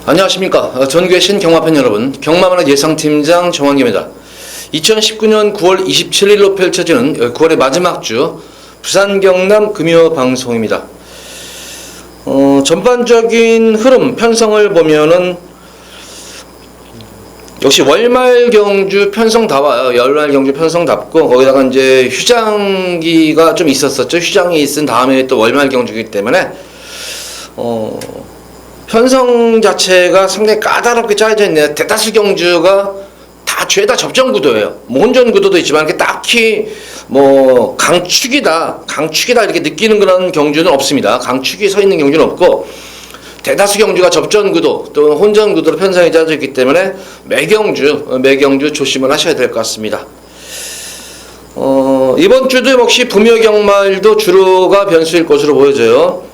안녕하십니까. 전교신 경마팬 여러분, 경마만화 예상팀장 정환기입니다. 2019년 9월 27일로 펼쳐지는 9월의 마지막 주 부산 경남 금요 방송입니다. 전반적인 흐름 편성을 보면은 역시 월말 경주 편성다워요. 월말 경주 편성답고 거기다가 이제 휴장기가 좀 있었었죠. 휴장이 있은 다음에 또 월말 경주이기 때문에 편성 자체가 상당히 까다롭게 짜여져 있네요. 대다수 경주가 다 죄다 접전 구도예요. 뭐 혼전 구도도 있지만 이렇게 딱히 뭐 강축이다 이렇게 느끼는 그런 경주는 없습니다. 강축이 서 있는 경주는 없고 대다수 경주가 접전 구도 또 혼전 구도로 편성이 짜져 있기 때문에 매경주 조심을 하셔야 될 것 같습니다. 이번 주도 역시 부묘경말도 주로가 변수일 것으로 보여져요.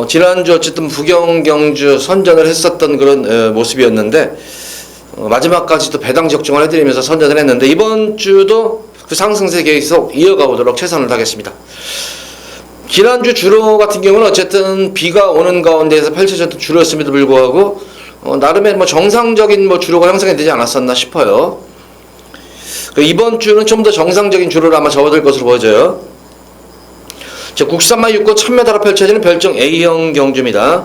지난주 어쨌든 부경경주 선전을 했었던 그런 모습이었는데 마지막까지도 배당 적중을 해드리면서 선전을 했는데 이번 주도 그 상승세 계속 이어가 보도록 최선을 다하겠습니다. 지난주 주로 같은 경우는 어쨌든 비가 오는 가운데에서 펼쳐졌던 주로였음에도 불구하고 나름의 뭐 정상적인 뭐 주로가 형성이 되지 않았었나 싶어요. 이번 주는 좀 더 정상적인 주로를 아마 접어들 것으로 보여져요. 국산마 6권 1000m로 펼쳐지는 별정 A형 경주입니다.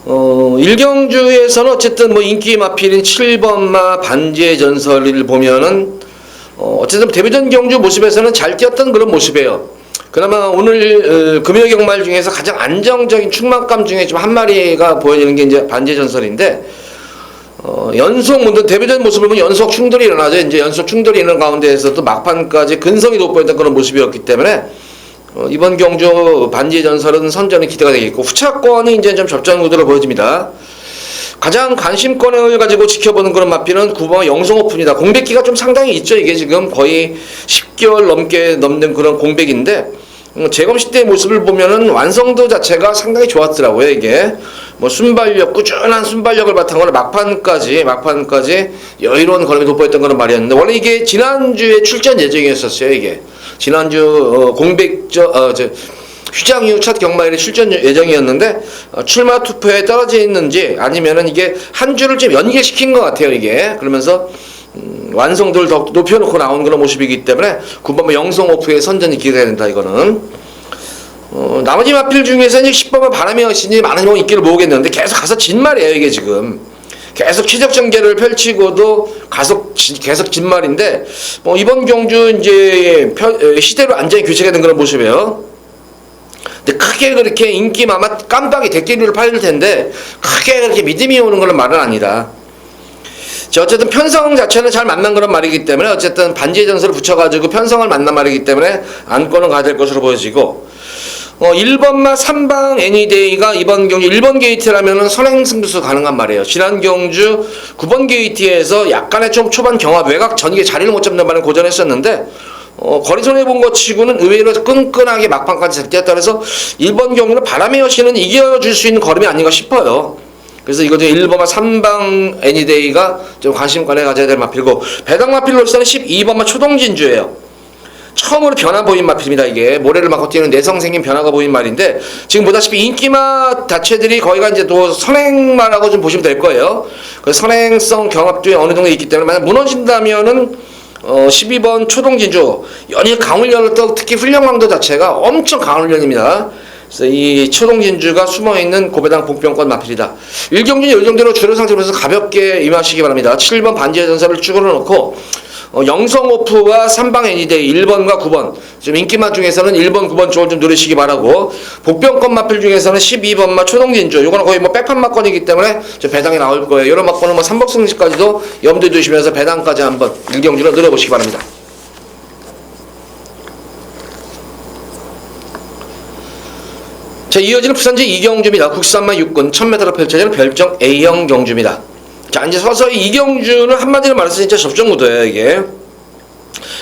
1경주에서는 어쨌든 뭐 인기 마필인 7번마 반지의 전설을 보면은 어쨌든 데뷔전 경주 모습에서는 잘 뛰었던 그런 모습이에요. 그나마 오늘 금요 경말 중에서 가장 안정적인 충만감 중에 좀 한 마리가 보여지는 게 이제 반지의 전설인데 연속 물론 데뷔전 모습을 보면 연속 충돌이 일어나죠. 이제 연속 충돌이 있는 가운데에서도 막판까지 근성이 돋보였던 그런 모습이었기 때문에 이번 경주 반지의 전설은 선전이 기대가 되겠고 후차권이 이제 좀 접전 구도로 보여집니다. 가장 관심권을 가지고 지켜보는 그런 마필은 9번 영성 오픈이다. 공백기가 좀 상당히 있죠. 이게 지금 거의 10개월 넘는 그런 공백인데 재검식 때의 모습을 보면은 완성도 자체가 상당히 좋았더라고요. 이게 뭐 순발력, 꾸준한 순발력을 바탕으로 막판까지 여유로운 걸음이 돋보였던 그런 말이었는데 원래 이게 지난주에 출전 예정이었었어요. 이게 지난주 휴장 이후 첫 경마일에 출전 예정이었는데 출마 투표에 떨어져 있는지 아니면은 이게 한 주를 좀 연기시킨 것 같아요. 이게 그러면서 완성도를 더 높여놓고 나온 그런 모습이기 때문에 9번 영성 오프의 선전이 기대가 된다. 이거는 나머지 마필 중에서 이제 10번은 바람의 여신이 많은 인기를 모으겠는데 계속 가서 진 말이에요. 이게 지금 계속 최적 전개를 펼치고도 계속 진 말인데 이번 경주 이제 시대로 안전히 교체가 된 그런 모습이에요. 근데 크게 그렇게 인기마마 깜빡이 대기류를 팔릴 텐데 크게 그렇게 믿음이 오는 그런 말은 아니다. 어쨌든 편성 자체는 잘 만난 그런 말이기 때문에 어쨌든 반지의 전설을 붙여가지고 편성을 만난 말이기 때문에 안건은 가야 될 것으로 보여지고 1번마 3방 애니데이가 이번 경주 1번 게이트라면은 선행승부수 가능한 말이에요. 지난 경주 9번 게이트에서 약간의 좀 초반 경합 외곽 전개 자리를 못 잡는 바는 고전했었는데 거리 손해본 것 치고는 의외로 끈끈하게 막판까지 잘 뛰었다 그래서 1번 경주는 바람의 여신은 이겨줄 수 있는 걸음이 아닌가 싶어요. 그래서 이거 1번마 3방 애니데이가 좀 관심권에 가져야 될 마필이고 배당 마필로서는 12번마 초동진주예요. 처음으로 변화 보인 마필입니다. 이게 모래를 막고 뛰는 내성 생긴 변화가 보인 말인데 지금 보다시피 인기마 자체들이 거기가 이제 또 선행마라고 좀 보시면 될 거예요. 그 선행성 경합도에 어느 정도 있기 때문에 만약 무너진다면은 12번 초동진주 연일 강훈련을 또 특히 훈련강도 자체가 엄청 강훈련입니다. 그래서 이 초동진주가 숨어있는 고배당 복병권 마필이다. 1경주는 이 정도로 주로 상태로서 가볍게 임하시기 바랍니다. 7번 반지의 전설을 쭉으로 놓고 영성 오프와 3방 애니데이 1번과 9번 좀 인기마 중에서는 1번, 9번 쪽을 좀 누리시기 바라고 복병권 마필 중에서는 12번마 초동진주 요거는 거의 뭐 백판 막권이기 때문에 배당이 나올 거예요. 이런 막권은 뭐 3복 승리까지도 염두에 두시면서 배당까지 한번 1경주로 누려보시기 바랍니다. 자, 이어지는 부산지 2경주입니다. 국산마 6권 1000m로 펼쳐지는 별정 A형 경주입니다. 자, 이제 서서히 2경주는 한마디로 말해서 진짜 접전구도예요. 이게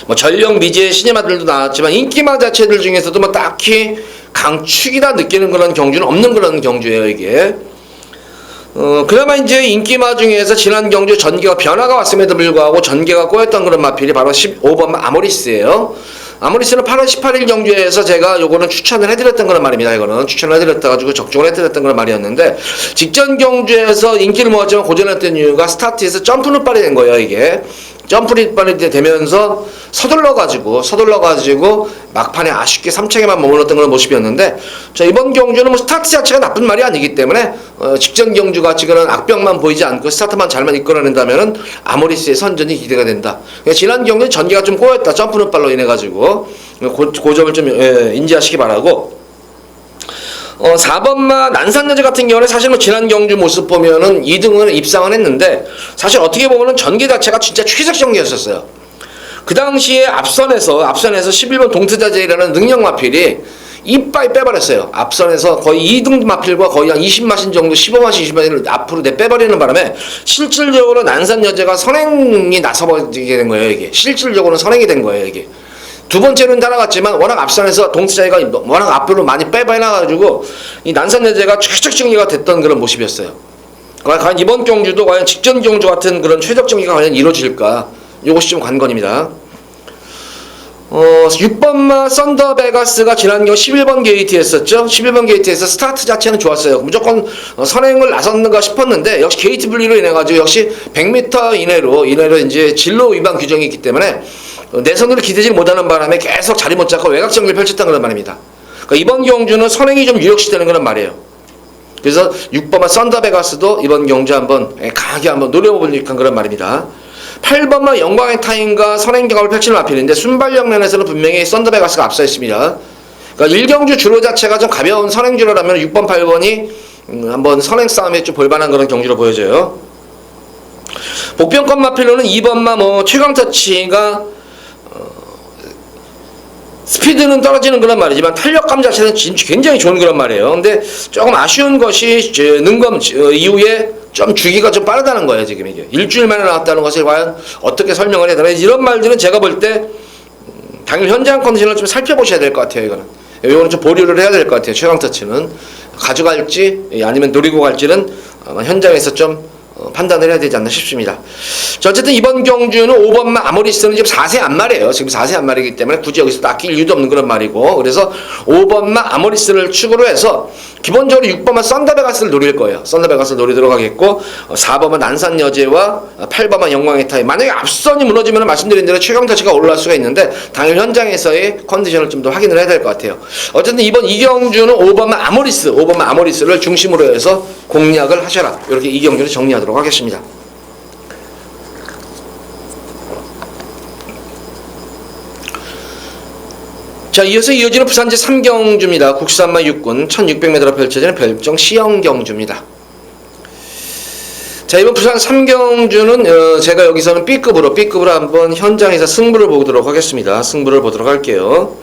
뭐 전력 미제 시네마들도 나왔지만 인기마 자체들 중에서도 뭐 딱히 강축이다 느끼는 그런 경주는 없는 그런 경주예요. 이게 그나마 이제 인기마 중에서 지난 경주 전개가 변화가 왔음에도 불구하고 전개가 꼬였던 그런 마필이 바로 15번 아모리스예요. 아모리스는 8월 18일 경주에서 제가 요거는 추천을 해드렸던 거란 말입니다. 이거는 추천을 해드렸다가지고 적중을 해드렸던 거란 말이었는데, 직전 경주에서 인기를 모았지만 고전했던 이유가 스타트에서 점프 룻발이 된 거예요. 이게 점프 룻발이 되면서 서둘러가지고 막판에 아쉽게 3차게만 머물렀던 그런 모습이었는데, 자, 이번 경주는 뭐 스타트 자체가 나쁜 말이 아니기 때문에 직전 경주 같이 그런 악병만 보이지 않고 스타트만 잘만 이끌어낸다면은 아모리스의 선전이 기대가 된다. 그러니까 지난 경주 전개가 좀 꼬였다. 점프 룻발로 인해 가지고 그 점을 좀 인지하시기 바라고. 4번마 난산여제 같은 경우는 사실 뭐 지난 경주 모습 보면은 2등을 입상을 했는데, 사실 어떻게 보면은 전개 자체가 진짜 최적 전개였었어요. 그 당시에 앞선에서 11번 동트자제이라는 능력 마필이 이빨 빼버렸어요. 앞선에서 거의 2등 마필과 거의 한 20마신 정도, 15마신, 20마신을 앞으로 빼버리는 바람에 실질적으로 난산여제가 선행이 나서버리게 된 거예요. 이게 실질적으로는 선행이 된 거예요. 이게 두 번째는 따라갔지만 워낙 앞선에서 동트자제가 워낙 앞으로 많이 빼버려가지고 이 난산여제가 최적 정리가 됐던 그런 모습이었어요. 과연 이번 경주도 과연 직전 경주 같은 그런 최적 정리가 과연 이루어질까? 요것이 좀 관건입니다. 6번마 썬더베가스가 지난 경우 11번 게이트였었죠. 11번 게이트에서 스타트 자체는 좋았어요. 무조건 선행을 나섰는가 싶었는데, 역시 게이트 분리로 인해 가지고 역시 100m 이내로 이제 진로 위반 규정이 있기 때문에 내선으로 기대지 못하는 바람에 계속 자리 못 잡고 외곽 정리를 펼쳤던 그런 말입니다. 그러니까 이번 경주는 선행이 좀 유력시되는 그런 말이에요. 그래서 6번마 썬더베가스도 이번 경주 한번 강하게 한번 노려볼 그런 말입니다. 8번마 영광의 타임과 선행 경합을 펼치는 마필인데, 순발력 면에서는 분명히 썬더베가스가 앞서 있습니다. 그러니까 1경주 주로 자체가 좀 가벼운 선행 주로라면 6번, 8번이 한번 선행 싸움에 좀 볼만한 그런 경주로 보여져요. 복병권 마필로는 2번마 최강터치가 스피드는 떨어지는 그런 말이지만 탄력감 자체는 굉장히 좋은 그런 말이에요. 근데 조금 아쉬운 것이 능검 이후에 좀 주기가 좀 빠르다는 거예요. 지금 이게 일주일 만에 나왔다는 것을 과연 어떻게 설명을 해야 되나, 이런 말들은 제가 볼 때 당일 현장 컨디션을 좀 살펴보셔야 될 것 같아요. 이거는 좀 보류를 해야 될 것 같아요. 최강터치는 가져갈지 아니면 노리고 갈지는 아마 현장에서 좀 판단을 해야 되지 않나 싶습니다. 자, 어쨌든 이번 경주는 5번마 아모리스는 지금 4세 안말이에요. 지금 4세 안말이기 때문에 굳이 여기서 아낄 이유도 없는 그런 말이고, 그래서 5번마 아모리스를 축으로 해서 기본적으로 6번마 썬더베가스를 노릴 거예요. 썬더베가스를 노리도록 하겠고, 4번마 난산여제와 8번마 영광의 타임. 만약에 앞선이 무너지면 말씀드린 대로 최강터치가 올라갈 수가 있는데, 당일 현장에서의 컨디션을 좀 더 확인을 해야 될 것 같아요. 어쨌든 이번 이 경주는 5번마 아모리스를 중심으로 해서 공략을 하셔라. 이렇게 이 경주를 정리하도록 하겠습니다. 자, 이어서 이어지는 부산 제3경주입니다. 국산마 육군 1600m로 펼쳐지는 별정 시형경주입니다. 자, 이번 부산 3경주는 제가 여기서는 B급으로 한번 현장에서 승부를 보도록 하겠습니다. 승부를 보도록 할게요.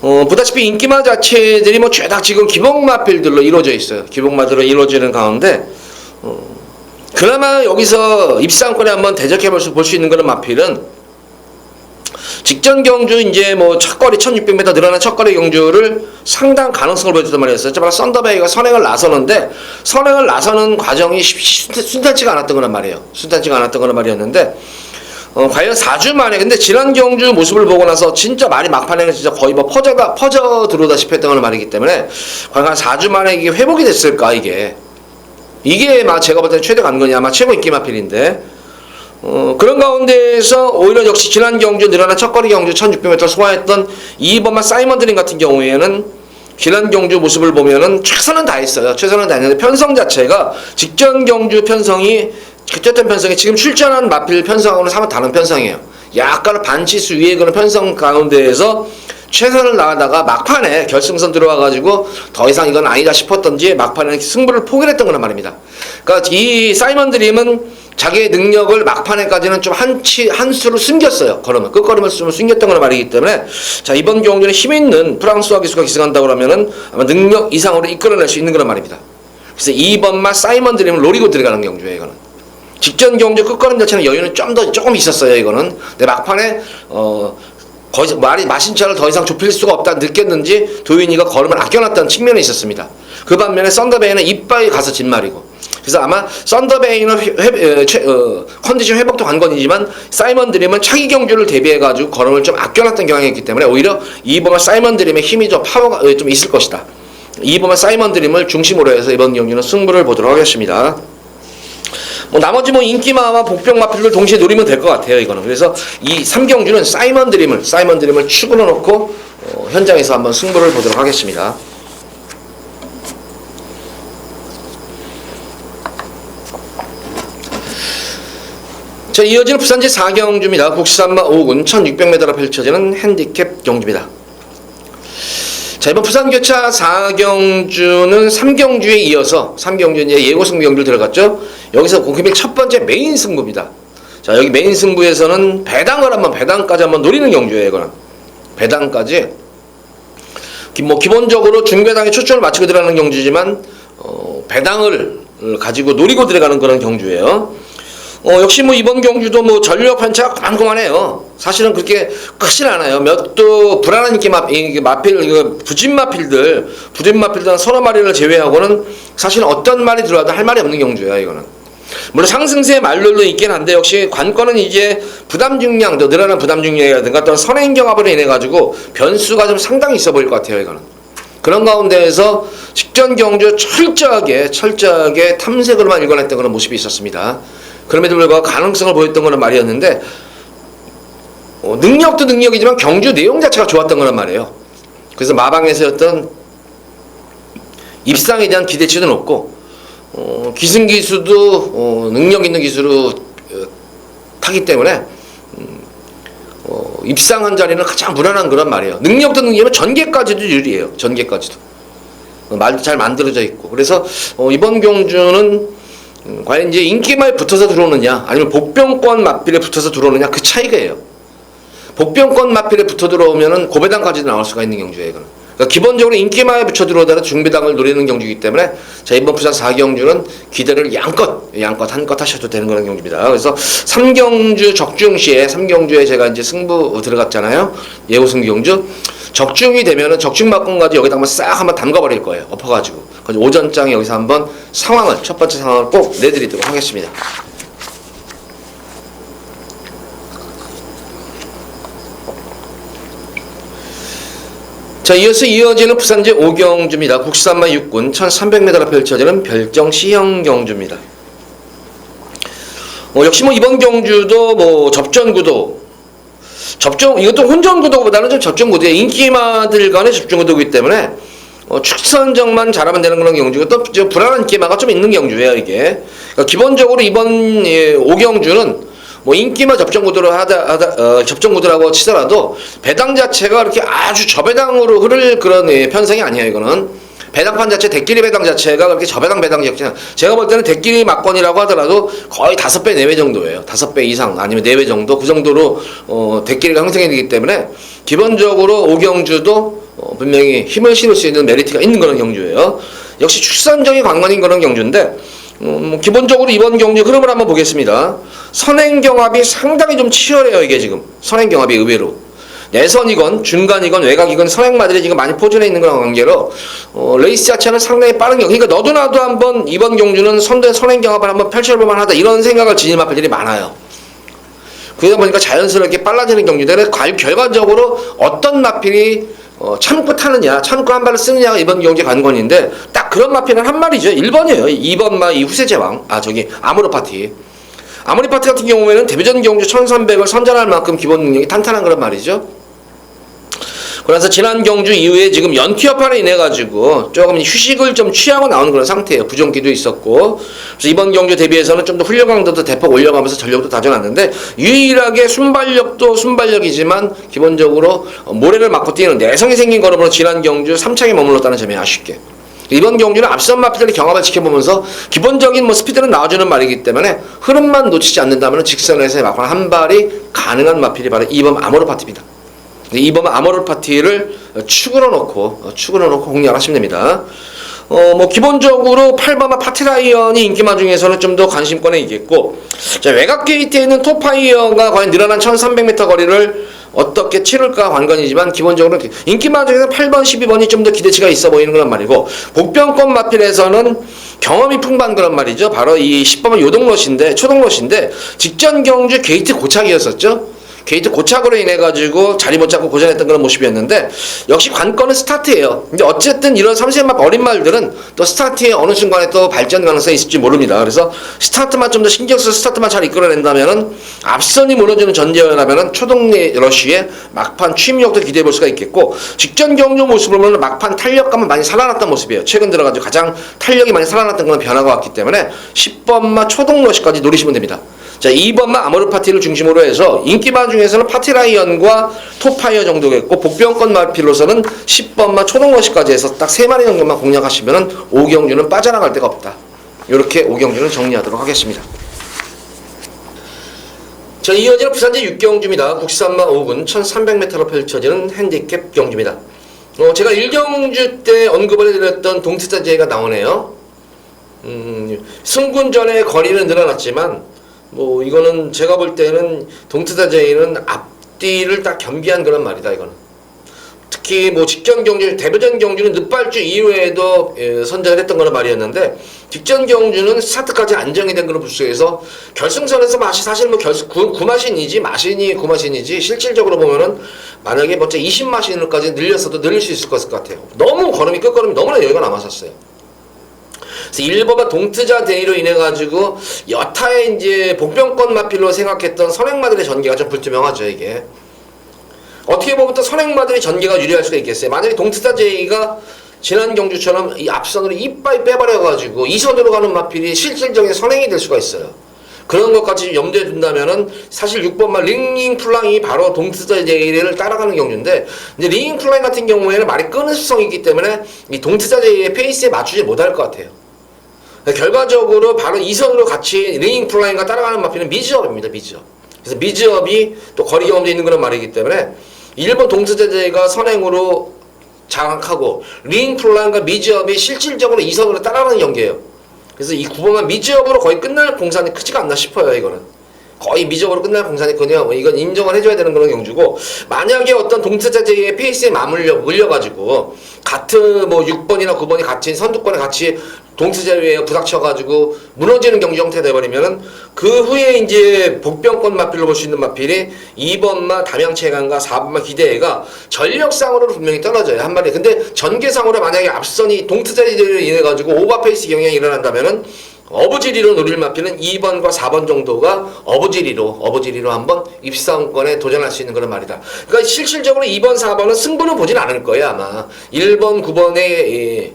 보다시피 인기마 자체들이 죄다 지금 기복마필들로 이루어져 있어요. 기복마들로 이루어지는 가운데 그나마 여기서 입상권에 한번 대적해 볼 수 있는 그런 마필은 직전 경주 이제 첫거리 1600m 늘어난 첫거리 경주를 상당 가능성을 보여줬단 말이었어요. 바로 썬더베이가 선행을 나서는데, 선행을 나서는 과정이 순탄치가 않았던 거란 말이에요. 순탄치가 않았던 거란 말이었는데, 과연 4주 만에, 근데 지난 경주 모습을 보고 나서 진짜 말이 막판에는 진짜 거의 퍼져 들어오다시피 했던 말이기 때문에, 과연 한 4주 만에 이게 회복이 됐을까, 이게 제가 볼 때는 최대 관건이 아마 최고 인기 마필인데, 그런 가운데에서 오히려 역시 지난 경주 늘어난 첫거리 경주 1600m 소화했던 2번마 사이먼 드림 같은 경우에는 지난 경주 모습을 보면은 최선은 다했어요. 최선은 다했는데 편성 자체가 직전 경주 편성이 그때던 편성이 지금 출전한 마필 편성하고는 사뭇 다른 편성이에요. 약간 반치수 위에 그런 편성 가운데에서 최선을 다하다가 막판에 결승선 들어와가지고 더 이상 이건 아니다 싶었던지 막판에 승부를 포기를 했던 거란 말입니다. 그러니까 이 사이먼 드림은 자기의 능력을 막판에까지는 좀 한 수를 숨겼어요. 끝걸음을 숨겼던 거란 말이기 때문에, 자, 이번 경주는 힘있는 프랑스와 기수가 기승한다고 그러면은 아마 능력 이상으로 이끌어낼 수 있는 그런 말입니다. 그래서 2번마 사이먼 드림을 노리고 들어가는 경주예요. 이거는 직전 경주 끝걸음 자체는 여유는 조금 있었어요. 이거는 근데 막판에 거의 마신차를 더 이상 좁힐 수가 없다 느꼈는지 도윤이가 걸음을 아껴놨다는 측면이 있었습니다. 그 반면에 썬더베이는 이빨이 가서 진말이고, 그래서 아마 썬더베이는 컨디션 회복도 관건이지만 사이먼 드림은 차기 경주를 대비해가지고 걸음을 좀 아껴놨던 경향이 있기 때문에 오히려 이번에 사이먼 드림의 힘이 좀 파워가 좀 있을 것이다. 이번에 사이먼 드림을 중심으로 해서 이번 경기는 승부를 보도록 하겠습니다. 나머지 인기마와 복병 마필을 동시에 노리면 될 것 같아요, 이거는. 그래서 이 3경주는 사이먼 드림을 축으로 놓고 현장에서 한번 승부를 보도록 하겠습니다. 자, 이어지는 부산제 4경주입니다. 국산마 5군 1600m로 펼쳐지는 핸디캡 경주입니다. 자, 이번 부산교차 4경주는 3경주에 이어서 3경주 이제 예고 승부 경주를 들어갔죠. 여기서 공개mek 첫 번째 메인 승부입니다. 자, 여기 메인 승부에서는 배당까지 한번 노리는 경주예요, 이거는. 배당까지. 기본적으로 중배당에 초점을 맞추고 들어가는 경주지만, 배당을 가지고 노리고 들어가는 그런 경주예요. 역시 이번 경주도 전력 편차가 그만해요. 사실은 그렇게 크진 않아요. 몇 도 불안한 부진 마필들 한 서너 마리를 제외하고는 사실 어떤 말이 들어와도 할 말이 없는 경주예요, 이거는. 물론 상승세 말들도 있긴 한데 역시 관건은 이제 늘어난 부담 중량이라든가 또는 선행 경합으로 인해 가지고 변수가 좀 상당히 있어 보일 것 같아요, 이거는. 그런 가운데에서 직전 경주 철저하게 탐색으로만 일관했던 그런 모습이 있었습니다. 그럼에도 불구하고 가능성을 보였던 거는 말이었는데 능력도 능력이지만 경주 내용 자체가 좋았던 거란 말이에요. 그래서 마방에서 어떤 입상에 대한 기대치도 높고 기승기수도 능력 있는 기수로 타기 때문에 입상한 자리는 가장 무난한 그런 말이에요. 능력도 능력이면 전개까지도 유리해요. 전개까지도 말도 잘 만들어져 있고. 그래서 이번 경주는 과연 이제 인기마에 붙어서 들어오느냐 아니면 복병권 마필에 붙어서 들어오느냐 그 차이가예요. 복병권 마필에 붙어 들어오면은 고배당까지도 나올 수가 있는 경주예요, 이거는. 그러니까 기본적으로 인기마에 붙여 들어오다가 중배당을 노리는 경주이기 때문에 자, 이번 부산 4경주는 기대를 양껏 한껏 하셔도 되는 그런 경주입니다. 그래서 3경주 적중시에 3경주에 제가 이제 승부 들어갔잖아요. 예고 승부 경주. 적중이 되면은 적중마권까지 여기다 한번 담가버릴 거예요. 엎어가지고. 그래서 오전장에 여기서 한번 첫 번째 상황을 꼭 내드리도록 하겠습니다. 자, 이어지는 부산제 5경주입니다. 국산마 6군 1300m로 펼쳐지는 별정 시형 경주입니다. 역시 이번 경주도 이것도 혼전구도보다는 좀 접전구도예요. 인기마들 간의 접전구도이기 때문에 축선정만 잘하면 되는 그런 경주고 또 불안한 인기마가 좀 있는 경주예요, 이게. 그러니까 기본적으로 이번 5경주는 인기마 접전구도라고 치더라도 배당 자체가 이렇게 아주 저배당으로 흐를 그런 편성이 아니에요, 이거는. 배당판 자체, 대끼리 배당 자체가 그렇게 저배당 자체는 제가 볼 때는 대끼리 막권이라고 하더라도 거의 5배, 4배 정도예요. 5배 이상 아니면 4배 정도 그 정도로 대끼리가 형성이 되기 때문에 기본적으로 5경주도 분명히 힘을 실을 수 있는 메리트가 있는 그런 경주예요. 역시 출산적인 관건인 그런 경주인데 기본적으로 이번 경주 흐름을 한번 보겠습니다. 선행경합이 상당히 좀 치열해요, 이게 지금. 선행경합이 의외로. 내선이건 중간이건 외곽이건 선행마들이 지금 많이 포진해 있는 그런 관계로 레이스 자체는 상당히 빠른 경기. 그러니까 너도 나도 한번 이번 경주는 선행경합을 한번 펼쳐볼만 하다 이런 생각을 지닌 마필들이 많아요. 그러다 보니까 자연스럽게 빨라지는 경기인데 결과적으로 어떤 마필이 참고 타느냐, 참고 한 발을 쓰느냐가 이번 경기 관건인데 딱 그런 마필은 한 마리죠. 1번이에요. 2번 이 후세제왕. 아모르 파티. 아모르 파티 같은 경우에는 데뷔전 경주 1300을 선전할 만큼 기본 능력이 탄탄한 그런 말이죠. 그래서 지난 경주 이후에 지금 연키 여파로 인해 가지고 조금 휴식을 좀 취하고 나오는 그런 상태예요. 부종기도 있었고. 그래서 이번 경주 대비해서는 좀 더 훈련 강도도 대폭 올려가면서 전력도 다져놨는데 유일하게 순발력도 순발력이지만 기본적으로 모래를 맞고 뛰는 내성이 생긴 걸음으로 지난 경주 3차에 머물렀다는 점이 아쉽게. 이번 경주는 앞선 마필들의 경합을 지켜보면서 기본적인 스피드는 나와주는 말이기 때문에 흐름만 놓치지 않는다면 직선에서의 막판 한 발이 가능한 마필이 바로 2번 아모르 파티입니다. 이번 아모르 파티를 축으로 놓고 공략하시면 됩니다. 기본적으로 8번마 파티라이언이 인기마 중에서는 좀 더 관심권에 있겠고, 자, 외곽 게이트에 있는 토파이어가 과연 늘어난 1300m 거리를 어떻게 치를까 관건이지만 기본적으로 인기마 중에서 8번, 12번이 좀 더 기대치가 있어 보이는 그런 말이고 복병권 마필에서는 경험이 풍부한 그런 말이죠. 바로 이 10번은 요동롯인데 초동롯인데 직전 경주 게이트 고착이었었죠. 게이트 고착으로 인해 가지고 자리 못 잡고 고전했던 그런 모습이었는데 역시 관건은 스타트예요. 근데 어쨌든 이런 3세마 어린 말들은 또 스타트에 어느 순간에 또 발전 가능성이 있을지 모릅니다. 그래서 스타트만 좀 더 신경 써서 스타트만 잘 이끌어낸다면은 앞선이 무너지는 전제라면은 초동 러쉬의 막판 취임력도 기대해 볼 수가 있겠고 직전 경주 모습을 보면 막판 탄력감은 많이 살아났던 모습이에요. 최근 들어가지고 가장 탄력이 많이 살아났던 그런 변화가 왔기 때문에 10번마 초동 러쉬까지 노리시면 됩니다. 자, 2번만 아모르 파티를 중심으로 해서 인기마 중에서는 파티라이언과 토파이어 정도겠고 복병권 마필로서는 10번만 초동러시까지 해서 딱 3마리 정도만 공략하시면은 오경주는 빠져나갈 데가 없다. 이렇게 오경주는 정리하도록 하겠습니다. 자, 이어지는 부산제 6경주입니다. 국산마 5군 1300m로 펼쳐지는 핸디캡 경주입니다. 제가 1경주 때 언급을 해드렸던 동트자제가 나오네요. 승군전의 거리는 늘어났지만 뭐 이거는 제가 볼 때는 동트자제이는 앞뒤를 딱 겸비한 그런 말이다. 이거는 특히 뭐 직전 경주, 대부전 경주는 늦발주 이후에도 선전을 했던 그런 말이었는데 직전 경주는 스타트까지 안정이 된 그런 부수에서 결승선에서 맛이 사실 뭐 구마신이지 마신이 구마신이지 실질적으로 보면은 만약에 먼저 20마신으로까지 늘렸어도 늘릴 수 있을 것 같아요. 너무 걸음이 끝걸음이 너무나 여유가 남았었어요. 그래서 1번만 동트자 대의로 인해 가지고 여타의 이제 복병권 마필로 생각했던 선행마들의 전개가 좀 불투명하죠. 이게 어떻게 보면 또 선행마들의 전개가 유리할 수가 있겠어요. 만약에 동트자 제의가 지난 경주처럼 이 앞선으로 이빨 빼버려 가지고 2선으로 가는 마필이 실질적인 선행이 될 수가 있어요. 그런 것까지 염두에 둔다면은 사실 6번만 링링 플랑이 바로 동트자 제의를 따라가는 경주인데 이제 링링 플랑 같은 경우에는 말이 끄는 습성이 있기 때문에 이 동트자 제의의 페이스에 맞추지 못할 것 같아요. 결과적으로 바로 2선으로 같이 링잉 플라잉과 따라가는 마필은 미즈업입니다. 미즈업. 그래서 미즈업이 또 거리 경험도 있는 그런 말이기 때문에 1번 동트자제가 선행으로 장악하고 링잉 플라잉과 미즈업이 실질적으로 2선으로 따라가는 경기예요. 그래서 이 9번만 미즈업으로 거의 끝날 공산이 크지가 않나 싶어요. 이거는 거의 미적으로 끝날 공산이거든요. 이건 인정을 해줘야 되는 그런 경주고 만약에 어떤 동트자제의 페이스에 물려가지고 같은 뭐 6번이나 9번이 같이 선두권에 같이 동트자제에 부닥쳐가지고 무너지는 경주 형태 돼버리면은 그 후에 이제 복병권 마필로 볼 수 있는 마필이 2번마 담양체강과 4번마 기대해가 전력상으로 분명히 떨어져요. 한 마리. 근데 전개상으로 만약에 앞선이 동트자제로 인해 가지고 오버페이스 경향이 일어난다면은 어부지리로 노릴 마필은 2번과 4번 정도가 어부지리로 한번 입상권에 도전할 수 있는 그런 말이다. 그러니까 실질적으로 2번, 4번은 승부는 보진 않을 거예요. 아마 1번, 9번에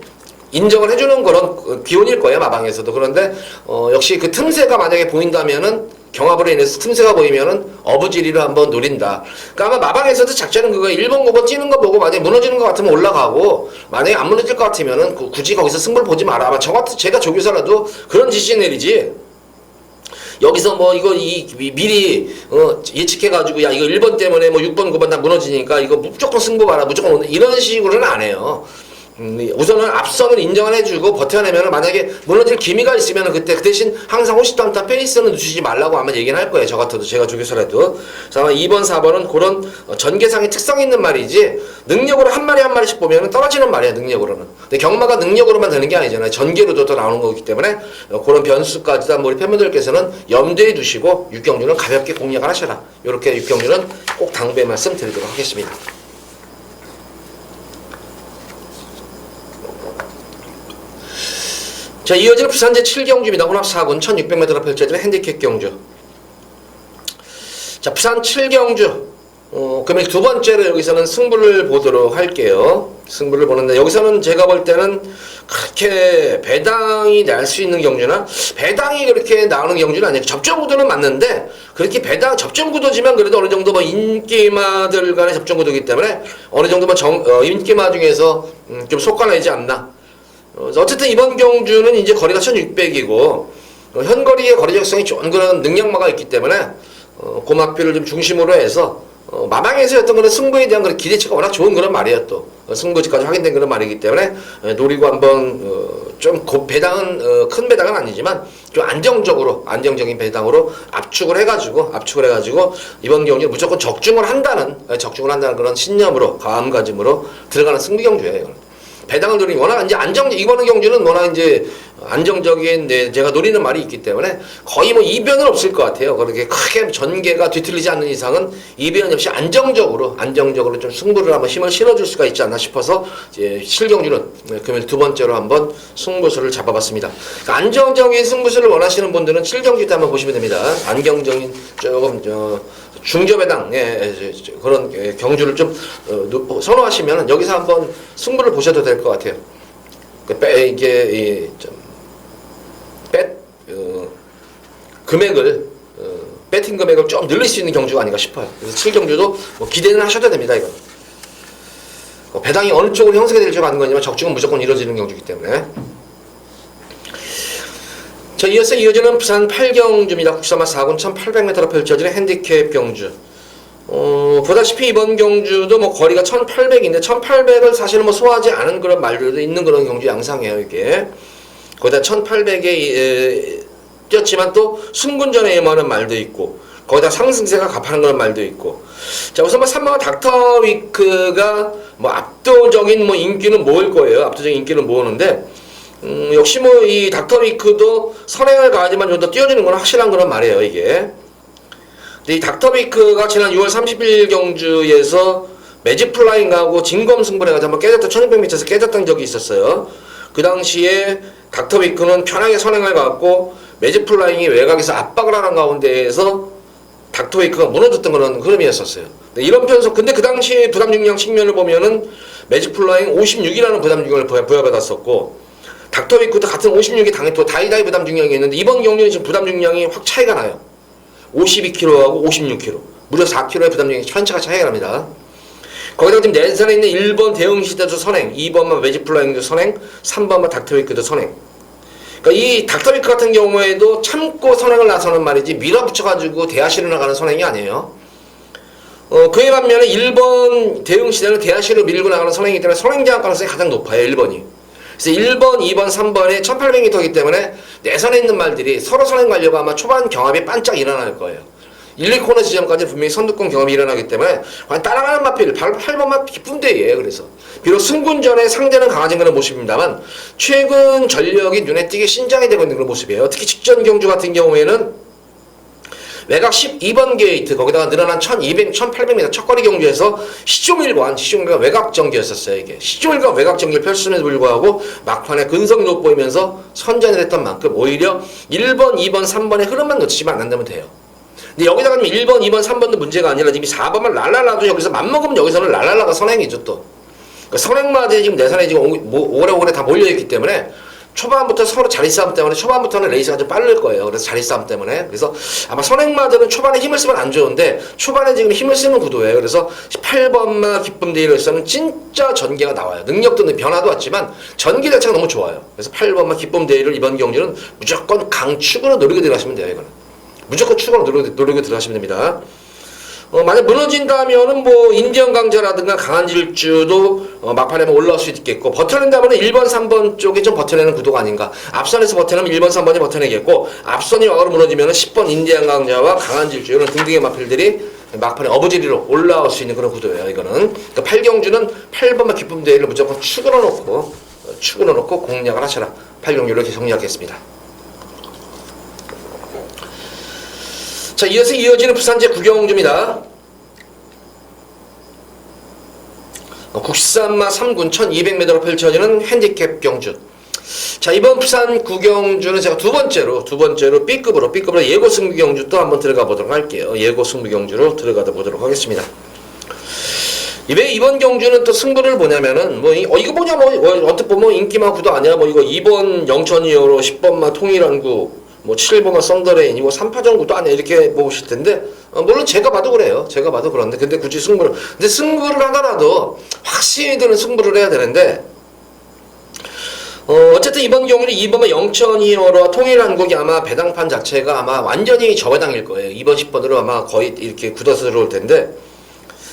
인정을 해주는 그런 기온일 거예요. 마방에서도. 그런데 역시 그 틈새가 만약에 보인다면은 경합으로 인해서 틈새가 보이면은 어부지리를 한번 노린다. 그러니까 아마 마방에서도 작전은 그거 1번, 9번 찌는 거 보고 만약에 무너지는 것 같으면 올라가고 만약에 안 무너질 것 같으면은 굳이 거기서 승부를 보지 마라. 아마 제가 조교사라도 그런 지시 내리지. 여기서 뭐 이거 미리 예측해가지고 야 이거 1번 때문에 뭐 6번, 9번 다 무너지니까 이거 무조건 승부 봐라. 무조건 이런 식으로는 안 해요. 우선은 앞선을 인정을 해주고 버텨내면 만약에 무너질 기미가 있으면 그때 그 대신 항상 50단타 페이스는 늦추지 말라고 아마 얘기는 할 거예요. 저 같아도 제가 조교사라도. 그래서 아마 2번 4번은 그런 전개상의 특성이 있는 말이지 능력으로 한 마리 한 마리씩 보면 떨어지는 말이야. 능력으로는. 근데 경마가 능력으로만 되는 게 아니잖아요. 전개로도 또 나오는 거기 때문에 그런 변수까지 다 우리 팬분들께서는 염두에 두시고 6경주는 가볍게 공략을 하셔라. 이렇게 6경주는 꼭 당부의 말씀 드리도록 하겠습니다. 자, 이어지는 부산제 7경주입니다. 혼합 4군 1600m로 펼쳐지는 핸디캡 경주. 자, 부산 7경주. 그러면 두 번째로 여기서는 승부를 보도록 할게요. 승부를 보는데 여기서는 제가 볼 때는 그렇게 배당이 날 수 있는 경주나 배당이 그렇게 나오는 경주는 아니에요. 접전구도는 맞는데 그렇게 접전구도지만 그래도 어느 정도 뭐 인기마들 간의 접전구도이기 때문에 어느 정도 뭐 인기마 중에서 좀 속가내지 않나. 어쨌든 이번 경주는 이제 거리가 1600이고 현거리의 거리 적성이 좋은 그런 능력마가 있기 때문에 고마필을 좀 중심으로 해서 마방에서였던 그런 승부에 대한 그런 기대치가 워낙 좋은 그런 말이에요. 또 승부지까지 확인된 그런 말이기 때문에 노리고 한번 좀 배당은 큰 배당은 아니지만 좀 안정적인 배당으로 압축을 해가지고 이번 경기는 무조건 적중을 한다는 그런 신념으로 마음가짐으로 들어가는 승부 경주예요. 이거는. 배당을 노리니 워낙 이제 이번 경주는 워낙 이제 안정적인 제가 노리는 말이 있기 때문에 거의 뭐 이변은 없을 것 같아요. 그렇게 크게 전개가 뒤틀리지 않는 이상은 이변 없이 안정적으로 좀 승부를 한번 힘을 실어줄 수가 있지 않나 싶어서 이제 실경주는 금요일 두 번째로 한번 승부수를 잡아봤습니다. 그러니까 안정적인 승부수를 원하시는 분들은 실경주 때 한번 보시면 됩니다. 안정적인 조금 중저배당 그런 경주를 좀 선호하시면 여기서 한번 승부를 보셔도 될 것 같아요. 이게 금액을 배팅 금액을 좀 늘릴 수 있는 경주가 아닌가 싶어요. 그래서 7경주도 뭐 기대는 하셔도 됩니다. 이건 배당이 어느 쪽으로 형성이 될지 가는 거지만 적중은 무조건 이루어지는 경주이기 때문에. 자, 이어서 이어지는 부산 8경주입니다. 국사마 4군 1800m로 펼쳐지는 핸디캡 경주. 보다시피 이번 경주도 뭐 거리가 1800인데 1800을 사실은 뭐 소화하지 않은 그런 말들도 있는 그런 경주 양상이에요, 이게. 거기다 1800에 뛰었지만 또 승군전에 임하는 말도 있고, 거기다 상승세가 갚하는 그런 말도 있고. 자, 우선 뭐 3번 닥터위크가 뭐 압도적인 뭐 인기는 모을 거예요. 압도적인 인기는 모으는데, 역시 뭐 이 닥터위크도 선행을 가하지만 좀 더 뛰어주는 건 확실한 그런 말이에요, 이게. 근데 이 닥터위크가 지난 6월 30일 경주에서 매직플라잉하고 진검승부를 해가지고 한번 깨졌던 1600m에서 깨졌던 적이 있었어요. 그 당시에 닥터위크는 편하게 선행을 가고 매직플라잉이 외곽에서 압박을 하는 가운데에서 닥터위크가 무너졌던 그런 흐름이었었어요. 이런 편성, 근데 그 당시에 부담 중량 측면을 보면은 매직플라잉 56이라는 부담 중량을 부여받았었고, 닥터위크도 같은 56이 당연히 또 다이다이 부담 중량이 있는데 이번 경기는 지금 부담 중량이 확 차이가 나요. 52kg하고 56kg. 무려 4kg의 부담 중량이 편차가 차이가 납니다. 거기다가 지금 내선에 있는 1번 대응시대도 선행, 2번만 매직플라잉도 선행, 3번만 닥터위크도 선행. 그러니까 이 닥터위크 같은 경우에도 참고 선행을 나서는 말이지 밀어붙여가지고 대하시로 나가는 선행이 아니에요. 그에 반면에 1번 대응시대는 대하시로 밀고 나가는 선행이기 때문에 선행장악 가능성이 가장 높아요, 1번이. 그래서 1번, 2번, 3번에 1800m이기 때문에 내선에 있는 말들이 서로 선행 가려고 아마 초반 경합이 반짝 일어날 거예요. 1, 2코너 지점까지 분명히 선두권 경험이 일어나기 때문에 따라가는 마필, 8번만 기쁜 데예요. 그래서 비록 승군전에 상대는 강화진 그런 모습입니다만 최근 전력이 눈에 띄게 신장이 되고 있는 그런 모습이에요. 특히 직전 경주 같은 경우에는 외곽 12번 게이트 거기다가 늘어난 1800m 첫거리 경주에서 시종일관 외곽 전기였었어요. 이게 시종일관 외곽 전기를 펼쳤음에도 불구하고 막판에 근성이 돋보이면서 선전을 했던 만큼 오히려 1번, 2번, 3번의 흐름만 놓치지만 않는다면 돼요. 근데 여기다가 1번, 2번, 3번도 문제가 아니라 지금 4번만 랄랄라도 여기서 맘먹으면 여기서는 랄랄라가 선행이죠 또. 그러니까 선행마저에 지금 내산에 지금 오래오래 다 몰려있기 때문에 초반부터 서로 자리 싸움 때문에 초반부터는 레이스가 좀 빠를 거예요. 그래서 자리 싸움 때문에. 그래서 아마 선행마들은 초반에 힘을 쓰면 안 좋은데 초반에 지금 힘을 쓰는 구도예요. 그래서 18번마 기쁨 데이로서는 진짜 전개가 나와요. 능력도 변화도 왔지만 전개 자체가 너무 좋아요. 그래서 8번마 기쁨 데이를 이번 경기는 무조건 강축으로 노리고 들어가시면 돼요. 이거는. 무조건 축으로 노리고 들어가시면 됩니다. 만약 무너진다면은 뭐 인디언 강자라든가 강한 질주도 막판에 올라올 수 있겠고, 버텨낸다면은 1번, 3번 쪽이 좀 버텨내는 구도가 아닌가. 앞선에서 버텨내면 1번, 3번이 버텨내겠고, 앞선이 와으로 무너지면은 10번 인디언 강자와 강한 질주 이런 등등의 마필들이 막판에 어부지리로 올라올 수 있는 그런 구도예요. 이거는. 그러니까 8경주는 8번만 기쁨 대회를 무조건 축으로 놓고 공략을 하셔라. 8경주 이렇게 정리하겠습니다. 자, 이어서 이어지는 부산제 9경주입니다. 국산마 3군 1200m로 펼쳐지는 핸디캡 경주. 자, 이번 부산 9경주는 제가 두 번째로 B급으로 예고 승부 경주 또 한번 들어가 보도록 할게요. 예고 승부 경주로 들어가 보도록 하겠습니다. 왜 이번 경주는 또 승부를 보냐면은 이거 뭐냐 언뜻 보면 인기마 구도 아니야 이거 2번 영천이어로 10번마 통일항구 7번마 썬더레인 이거 3파전 구도 아니야 이렇게 보실 텐데 물론 제가 봐도 그래요. 제가 봐도 그런데 근데 굳이 승부를 하더라도 확신이 드는 승부를 해야 되는데 어쨌든 이번 경우는 2번마 영천이어로와 통일항국이 아마 배당판 자체가 아마 완전히 저배당일 거예요. 2번 10번으로 아마 거의 이렇게 굳어서 들어올 텐데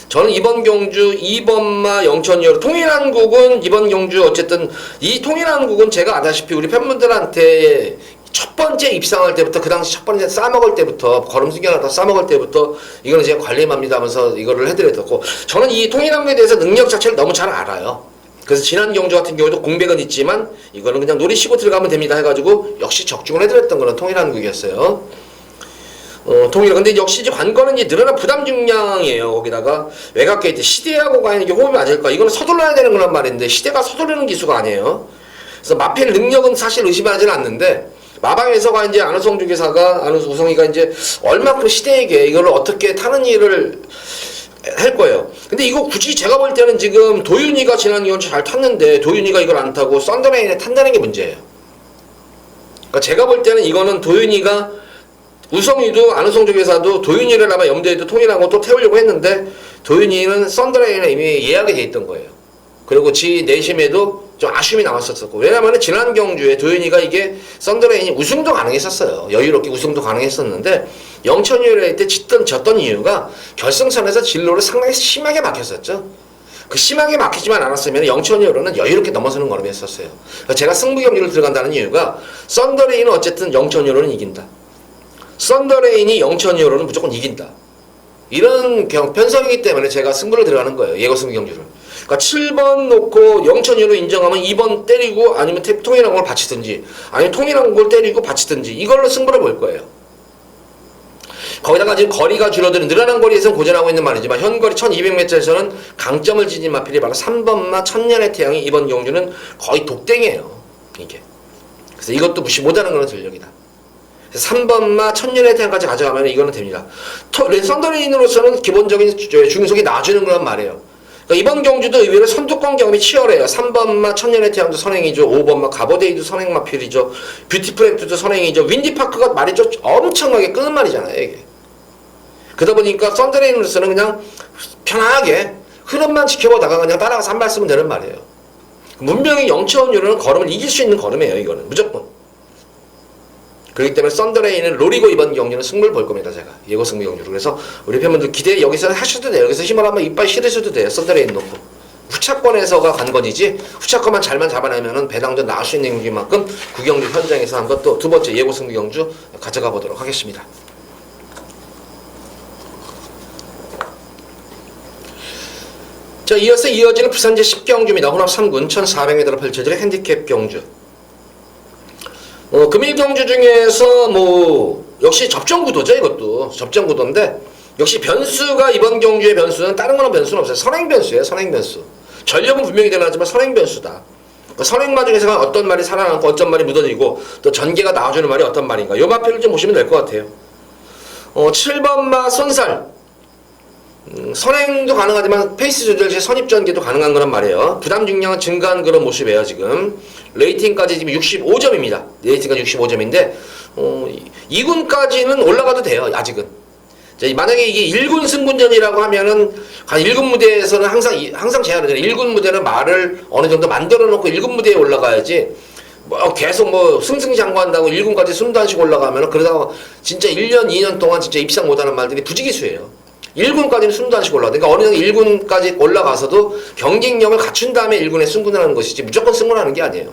저는 이번 경주 2번마 영천이어로 통일한국은 이번 경주 어쨌든 이 통일한국은 제가 아다시피 우리 팬분들한테 첫 번째 입상할 때부터 그 당시 첫 번째 싸먹을 때부터 걸음 수경하다 싸먹을 때부터 이거는 제가 관리합니다 하면서 이거를 해드렸고 저는 이 통일한국에 대해서 능력 자체를 너무 잘 알아요. 그래서 지난 경주 같은 경우도 공백은 있지만 이거는 그냥 노리시고 들어가면 됩니다 해가지고 역시 적중을 해드렸던 거는 통일한국이었어요. 근데 역시 이제 관건은 이제 늘어난 부담 중량이에요. 거기다가 외곽 게이트 시대하고 과연 이게 호흡이 맞을까? 이거는 서둘러야 되는 거란 말인데 시대가 서두르는 기수가 아니에요. 그래서 마필 능력은 사실 의심하지는 않는데 마방에서가 이제 안우성 주기사가 우성이가 이제 얼마큼 시대에게 이걸 어떻게 타는 일을 할 거예요. 근데 이거 굳이 제가 볼 때는 지금 도윤이가 지난 경주 잘 탔는데 도윤이가 이걸 안 타고 썬더레인에 탄다는 게 문제예요. 그러니까 제가 볼 때는 이거는 도윤이가 우성이도 안우성 쪽에서도 도윤이를 아마 염두에도 통일하고 또 태우려고 했는데 도윤이는 썬더레인에 이미 예약이 돼 있던 거예요. 그리고 지 내심에도 좀 아쉬움이 남았었고 왜냐면 지난 경주에 도윤이가 이게 썬더레인이 우승도 가능했었어요. 여유롭게 우승도 가능했었는데 영천이럴 때 졌던 이유가 결승선에서 진로를 상당히 심하게 막혔었죠. 그 심하게 막히지만 않았으면 영천이어로는 여유롭게 넘어서는 걸음이었었어요. 제가 승부 경기를 들어간다는 이유가 썬더레인은 어쨌든 영천이어로는 이긴다. 썬더레인이 영천이어로는 무조건 이긴다. 이런 편성이기 때문에 제가 승부를 들어가는 거예요. 예고 승부 경주를. 그러니까 7번 놓고 영천이어로 인정하면 2번 때리고 아니면 통일한국을 바치든지 아니면 통일한국을 때리고 바치든지 이걸로 승부를 볼 거예요. 거기다가 지금 거리가 줄어드는 늘어난 거리에서는 고전하고 있는 말이지만 현거리 1200m에서는 강점을 지닌 마필이 바로 3번마 천년의 태양이 이번 경주는 거의 독땡이에요. 이게. 그래서 이것도 무시 못하는 그런 전력이다. 3번마 천년의 태양까지 가져가면 이거는 됩니다. 썬더레인으로서는 기본적인 중속이 나주는 거란 말이에요. 그러니까 이번 경주도 의외로 선두권 경험이 치열해요. 3번마 천년의 태양도 선행이죠. 5번마 가보데이도 선행마필이죠. 뷰티프렉트도 선행이죠. 윈디파크가 말이죠. 엄청나게 끄는 말이잖아요. 이게. 그러다 보니까 썬더레인으로서는 그냥 편하게 흐름만 지켜보다가 그냥 따라가서 한 발 쓰면 되는 말이에요. 문명의 영천유로는 걸음을 이길 수 있는 걸음이에요. 이거는 무조건. 그렇기 때문에 썬더레인은 노리고 이번 경기는 승부를 볼 겁니다. 제가 예고 승부 경주로. 그래서 우리 팬분들 기대 여기서 하셔도 돼요. 여기서 힘을 한번 이빨 실으셔도 돼요. 썬더레인 놓고 후차권에서가 관건이지 후차권만 잘만 잡아내면은 배당도 나올 수 있는 경기만큼 구경주 현장에서 한번 또 두 번째 예고 승부 경주 가져가 보도록 하겠습니다. 자, 이어서 이어지는 부산제 10경주입니다. 혼합 3군 1400m로 펼쳐질 핸디캡 경주. 금일 경주 중에서 역시 접전구도죠. 이것도 접전구도인데 역시 변수가 이번 경주의 변수는 다른 거는 변수는 없어요. 선행변수예요. 선행변수. 전력은 분명히 드러나지만 선행변수다. 그러니까 선행마 중에서 어떤 말이 살아남고 어떤 말이 묻어지고 또 전개가 나와주는 말이 어떤 말인가. 요 마표를 좀 보시면 될 것 같아요. 7번마 손살. 선행도 가능하지만 페이스 조절 시 선입 전개도 가능한 거란 말이에요. 부담 중량은 증가한 그런 모습이에요. 지금 레이팅까지 지금 65점입니다. 레이팅까지 65점인데 2군까지는 올라가도 돼요. 아직은. 자, 만약에 이게 1군 승군전이라고 하면은 1군 무대에서는 항상 제한을 해요. 1군 무대는 말을 어느 정도 만들어 놓고 1군 무대에 올라가야지. 계속 승승장구한다고 1군까지 숨도 안 쉬고 올라가면은 그러다가 진짜 1년 2년 동안 진짜 입상 못하는 말들이 부지기수예요. 1군까지는 숨도 안 쉬고 올라가. 그러니까 어느 정도 1군까지 올라가서도 경쟁력을 갖춘 다음에 1군에 승군을 하는 것이지 무조건 승군하는 게 아니에요.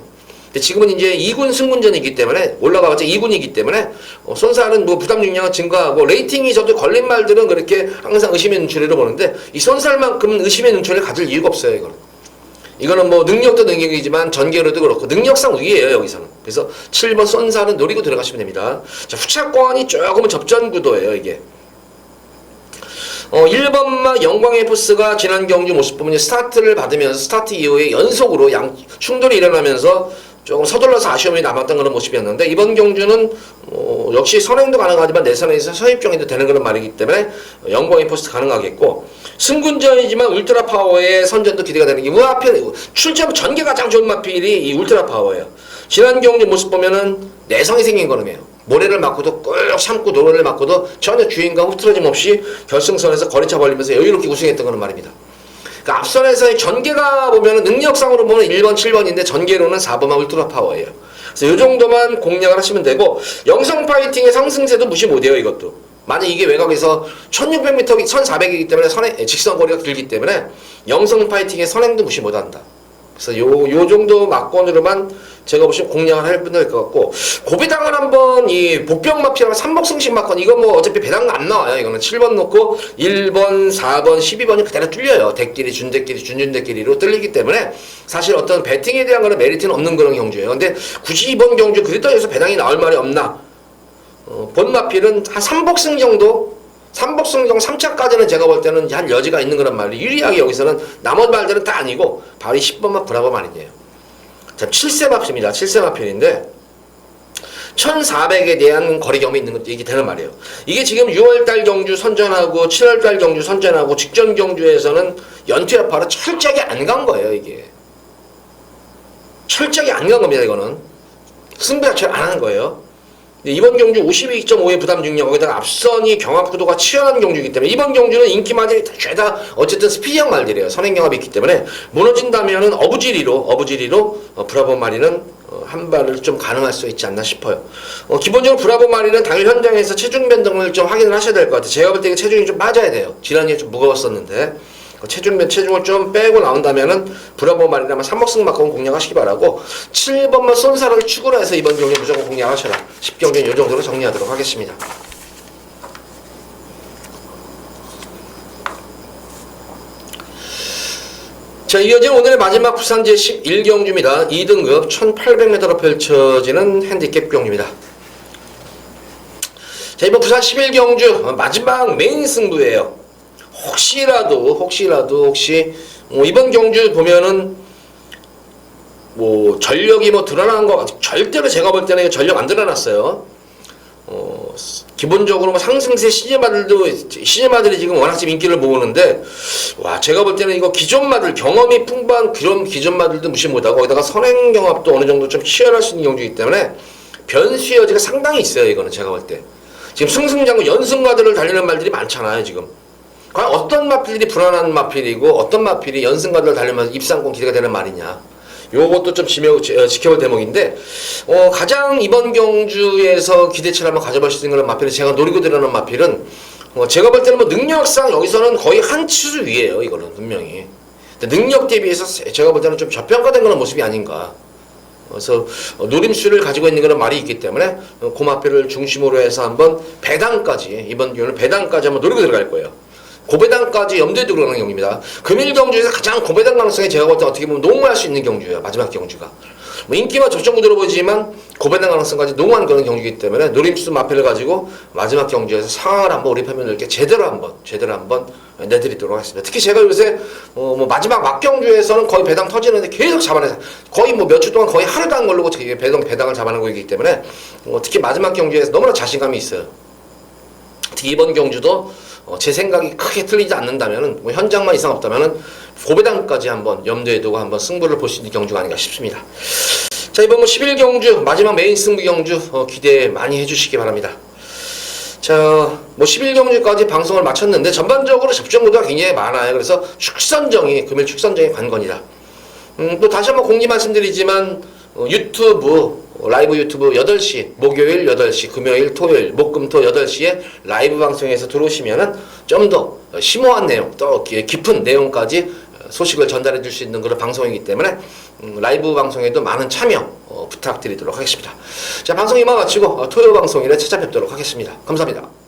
근데 지금은 이제 2군 승군전이기 때문에 올라가봤자 2군이기 때문에 손사는 부담 중량은 증가하고 레이팅이 저도 걸린 말들은 그렇게 항상 의심의 눈초리로 보는데 이 손살만큼은 의심의 눈초리를 가질 이유가 없어요. 이거는 능력도 능력이지만 전개로도 그렇고 능력상 위에요. 여기서는. 그래서 7번 손살은 노리고 들어가시면 됩니다. 자, 후차권이 조금은 접전구도예요. 이게. 1번마 영광의 포스가 지난 경주 모습 보면 스타트를 받으면서 스타트 이후에 연속으로 충돌이 일어나면서 조금 서둘러서 아쉬움이 남았던 그런 모습이었는데 이번 경주는 역시 선행도 가능하지만 내선에서 서입정에도 되는 그런 말이기 때문에 영광의 포스트 가능하겠고 승군전이지만 울트라 파워의 선전도 기대가 되는 게 마필 출전 전개 가장 좋은 마필이 이 울트라 파워예요. 지난 경주 모습 보면은 내성이 생긴 거름이에요. 모래를 맞고도 꾹 참고 노래를 맞고도 전혀 주인과 흐트러짐 없이 결승선에서 거리차 벌리면서 여유롭게 우승했던 그런 말입니다. 그러니까 앞선에서의 전개가 보면은 능력상으로 보면 1번, 7번인데 전개로는 4번만 울트라 파워예요. 그래서 이 정도만 공략을 하시면 되고 영성 파이팅의 상승세도 무시 못해요. 이것도 만약 이게 외곽에서 1600m, 1400이기 때문에 직선거리가 길기 때문에 영성 파이팅의 선행도 무시 못한다. 그래서 요 정도 막권으로만 제가 보시면 공략을 할 분도 될 것 같고, 고배당을 한번 이 복병마피랑 삼복승식 막권, 이거 뭐 어차피 배당 안 나와요. 이거는 7번 놓고 1번, 4번, 12번이 그대로 뚫려요. 대끼리, 준대끼리, 준준대끼리로 뚫리기 때문에 사실 어떤 배팅에 대한 거는 메리트는 없는 그런 경주예요. 근데 굳이 이번 경주 그래도 여기서 배당이 나올 말이 없나? 본마필은 한 3복승 정도? 3복승 정도 3차까지는 제가 볼 때는 한 여지가 있는 그런 말이 유리하게 여기서는 나머지 말들은 다 아니고 바로 10번만 브라보 말이에요. 자, 7세 마필입니다. 7세 마필인데 1400에 대한 거리 경험이 있는 것 얘기 되는 말이에요. 이게 지금 6월달 경주 선전하고 7월달 경주 선전하고 직전 경주에서는 연투 여파로 철저하게 안 간 거예요. 이게 철저하게 안 간 겁니다. 이거는 승부 자체를 안 하는 거예요. 이번 경주 52.5의 부담 중량, 거기다가 앞선이 경합구도가 치열한 경주이기 때문에 이번 경주는 인기 말들이 죄다 어쨌든 스피디한 말들이에요. 선행 경합이 있기 때문에 무너진다면은 어부지리로 브라보 마리는 한 발을 좀 가능할 수 있지 않나 싶어요. 기본적으로 브라보 마리는 당일 현장에서 체중 변동을 좀 확인을 하셔야 될 것 같아요. 제가 볼 때 체중이 좀 빠져야 돼요. 지난주에 좀 무거웠었는데 체중을 좀 빼고 나온다면은 브라보 마리나만 3목승 막고 공략하시기 바라고, 7번만 쏜사를 축으로 해서 이번 경기 무조건 공략하셔라. 10경기는 이 정도로 정리하도록 하겠습니다. 자, 이어진 오늘의 마지막 부산제 11경주입니다. 2등급 1800m로 펼쳐지는 핸디캡 경주입니다. 자, 이번 부산 11경주 마지막 메인 승부예요. 혹시 이번 경주 보면은 뭐 전력이 뭐 드러나는 거 절대로 제가 볼 때는 전력 안 드러났어요. 기본적으로 뭐 상승세 시즌마들이 지금 워낙 지금 인기를 모으는데, 와, 제가 볼 때는 이거 기존마들 경험이 풍부한 그런 기존마들도 무시 못하고 거기다가 선행 경합도 어느 정도 좀 치열할 수 있는 경주이기 때문에 변수의 여지가 상당히 있어요. 이거는 제가 볼 때 지금 승승장구 연승마들을 달리는 말들이 많잖아요. 지금 과연 어떤 마필이 불안한 마필이고 어떤 마필이 연승가들을 달리면서 입상권 기대가 되는 말이냐, 요것도 좀 지켜볼 대목인데, 가장 이번 경주에서 기대치를 한번 가져볼 수 있는 그런 마필은 제가 노리고 들어오는 마필은 제가 볼 때는 뭐 능력상 여기서는 거의 한 치수 위에요. 이거는 분명히 능력 대비해서 제가 볼 때는 좀 저평가된 그런 모습이 아닌가. 그래서 노림수를 가지고 있는 그런 말이 있기 때문에 고마필을 중심으로 해서 한번 배당까지, 이번 경우는 배당까지 한번 노리고 들어갈 거예요. 고배당까지 염두에 두고 그러는 경기입니다. 금일 경주에서 가장 고배당 가능성이 제가 볼 때 어떻게 보면 농후할 수 있는 경주예요. 마지막 경주가. 뭐 인기와 적정구도로 보이지만 고배당 가능성까지 농후한 그런 경주이기 때문에 노림수 마필을 가지고 마지막 경주에서 상황을 한번 우리 팬분들께 제대로 한번 내드리도록 하겠습니다. 특히 제가 요새 뭐 마지막 막경주에서는 거의 배당 터지는데 계속 잡아내서 거의 뭐 몇 주 동안 거의 하루도 안 걸리고 배당을 잡아내고 있기 때문에 특히 마지막 경주에서 너무나 자신감이 있어요. 특히 이번 경주도 제 생각이 크게 틀리지 않는다면은, 뭐 현장만 이상 없다면은 고배당까지 한번 염두에 두고 한번 승부를 볼 수 있는 경주가 아닌가 싶습니다. 자, 이번 뭐 11경주 마지막 메인 승부 경주 기대 많이 해주시기 바랍니다. 자, 뭐 11경주까지 방송을 마쳤는데 전반적으로 접종구도가 굉장히 많아요. 그래서 금일 축선정이 관건이다. 또 다시 한번 공지 말씀드리지만 라이브 유튜브 8시, 목요일 8시, 금요일, 토요일, 목금토 8시에 라이브 방송에서 들어오시면은 좀 더 심오한 내용, 또 깊은 내용까지 소식을 전달해 줄 수 있는 그런 방송이기 때문에 라이브 방송에도 많은 참여 부탁드리도록 하겠습니다. 자, 방송 이만 마치고 토요 방송일에 찾아뵙도록 하겠습니다. 감사합니다.